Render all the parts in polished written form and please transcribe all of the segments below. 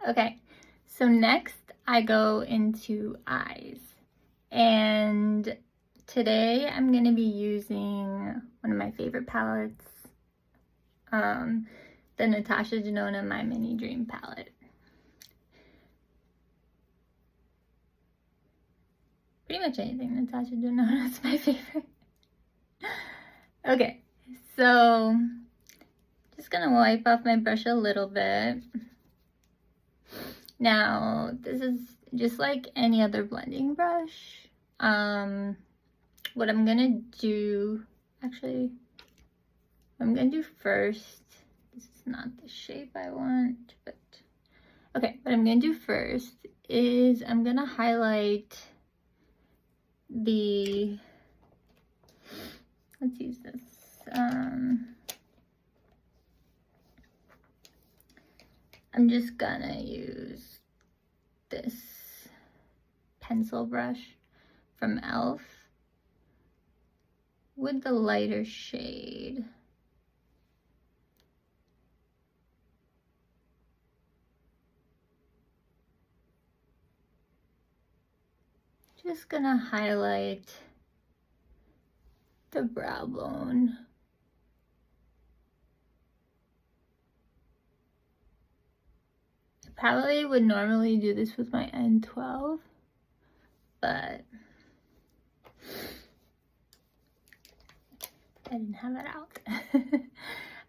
Okay, so next I go into eyes, and today I'm going to be using one of my favorite palettes, the Natasha Denona My Mini Dream palette. Pretty much anything Natasha Denona is my favorite. Okay, so just gonna wipe off my brush a little bit. Now, this is just like any other blending brush. What I'm gonna do, actually, what I'm gonna do first, this is not the shape I want, but okay, what I'm gonna do first is I'm gonna highlight the, let's use this, I'm just gonna use this pencil brush from e.l.f. with the lighter shade. Just gonna highlight the brow bone. I probably would normally do this with my N12, but I didn't have it out.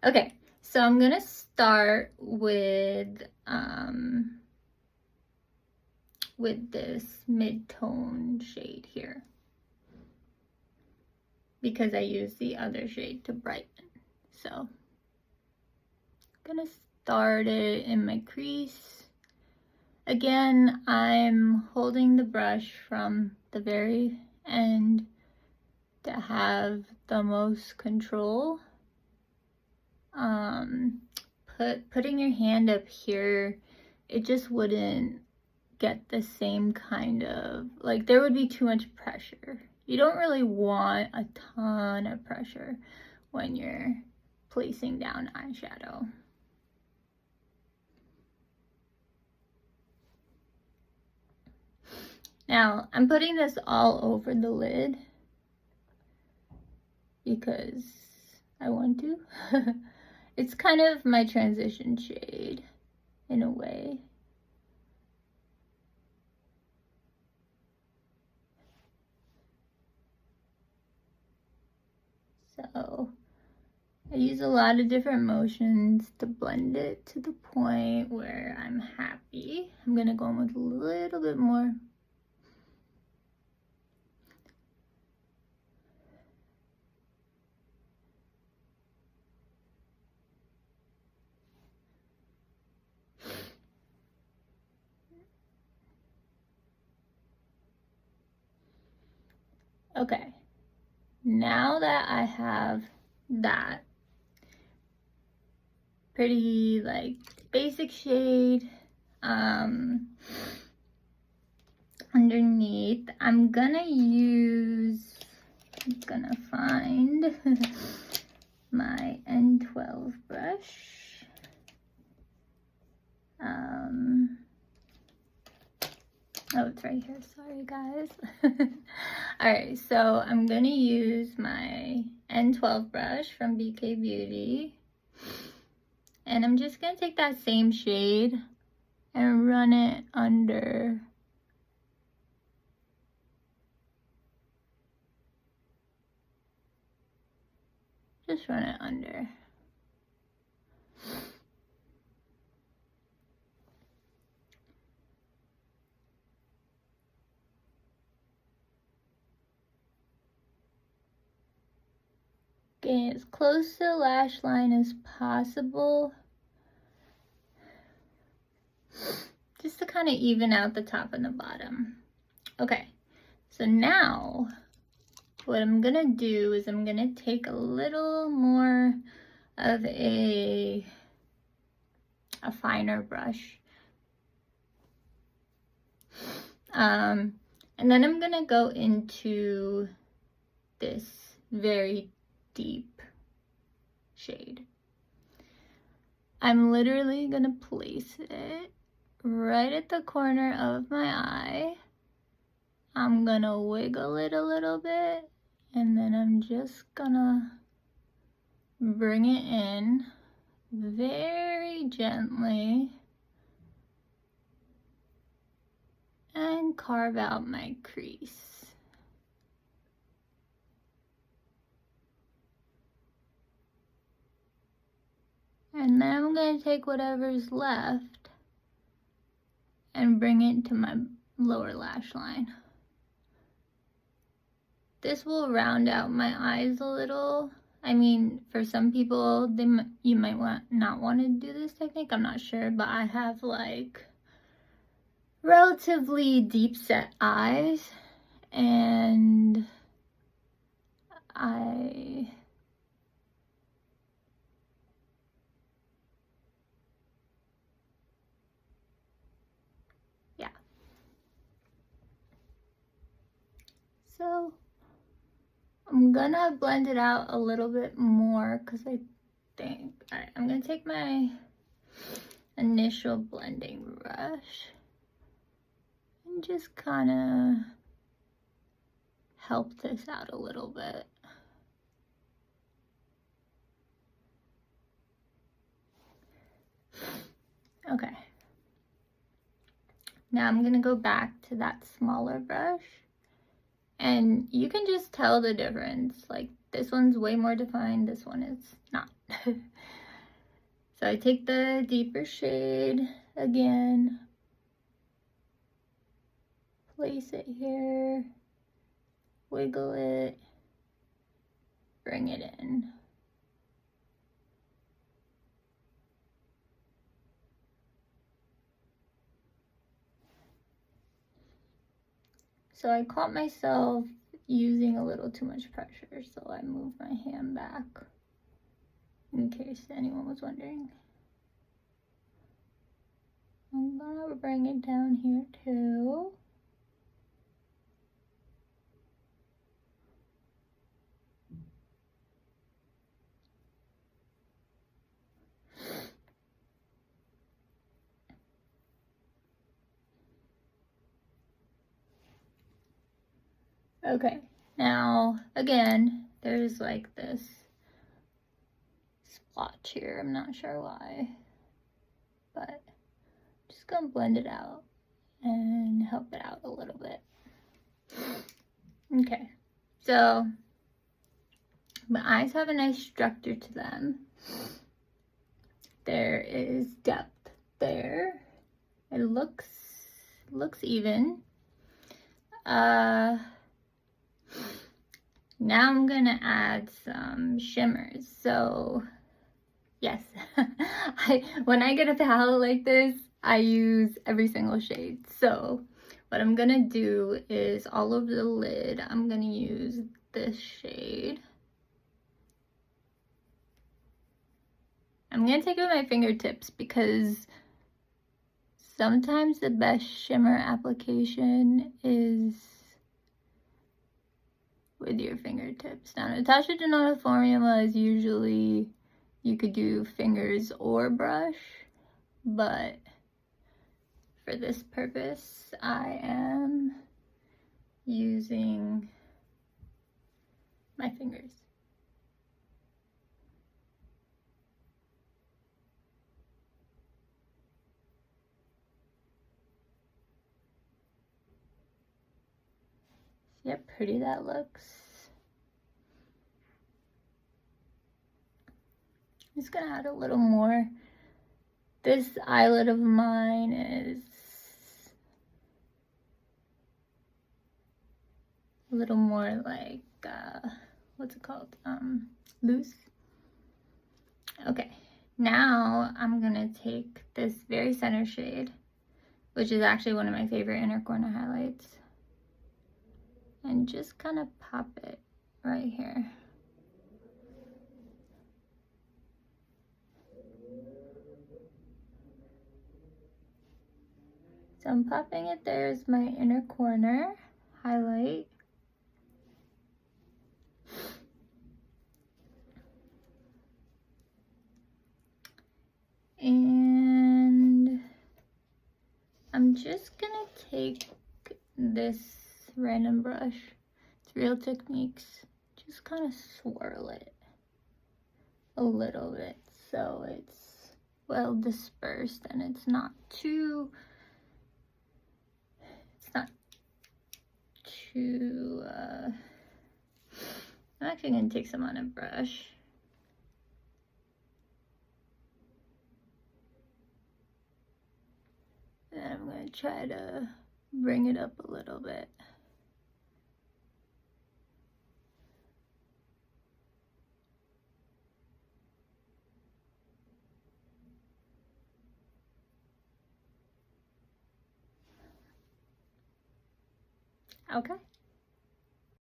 Okay, so I'm gonna start with this mid-tone shade here, because I used the other shade to brighten. So I'm gonna start it in my crease. Again, I'm holding the brush from the very end to have the most control. Putting your hand up here, it just wouldn't get the same kind of, like, there would be too much pressure. You don't really want a ton of pressure when you're placing down eyeshadow. Now, I'm putting this all over the lid because I want to. It's kind of my transition shade in a way. So I use a lot of different motions to blend it to the point where I'm happy. I'm gonna go in with a little bit more. Okay, now that I have that pretty like basic shade underneath, I'm gonna find my N12 brush. Oh, it's right here. Sorry, guys. All right, so I'm gonna use my N12 brush from BK Beauty, and I'm just gonna take that same shade and run it under just run it under. Getting as close to the lash line as possible, just to kind of even out the top and the bottom. Okay, so now what I'm gonna do is I'm gonna take a little more of a finer brush, and then I'm gonna go into this very deep shade. I'm literally gonna place it right at the corner of my eye. I'm gonna wiggle it a little bit, and then I'm just gonna bring it in very gently and carve out my crease. And then I'm going to take whatever's left and bring it to my lower lash line. This will round out my eyes a little. I mean, for some people, you might not want to do this technique. I'm not sure, but I have like relatively deep set eyes, and yeah. So I'm gonna blend it out a little bit more because I think, alright, I'm gonna take my initial blending brush and just kind of help this out a little bit. Okay. Now I'm gonna go back to that smaller brush, and you can just tell the difference. Like, this one's way more defined, this one is not. So I take the deeper shade again, place it here, wiggle it, bring it in. So I caught myself using a little too much pressure, so I moved my hand back, in case anyone was wondering. I'm gonna bring it down here too. Okay, now again, there's like this splotch here. I'm not sure why, but I'm just gonna blend it out and help it out a little bit. Okay, so my eyes have a nice structure to them. There is depth there. It looks even. Now I'm gonna add some shimmers. So yes, when I get a palette like this, I use every single shade. So what I'm gonna do is all over the lid, I'm gonna use this shade. I'm gonna take it with my fingertips because sometimes the best shimmer application is with your fingertips. Now, Natasha Denona formula is usually, you could do fingers or brush, but for this purpose, I am using my fingers. See how pretty that looks? I'm just gonna add a little more. This eyelid of mine is a little more like, what's it called? Loose. Okay, now I'm gonna take this very center shade, which is actually one of my favorite inner corner highlights, and just kind of pop it right here. So I'm popping it there as my inner corner highlight. And I'm just gonna take this random brush, it's Real Techniques, just kind of swirl it a little bit so it's well dispersed and it's not too I'm actually gonna take some on a brush. And I'm gonna try to bring it up a little bit. Okay,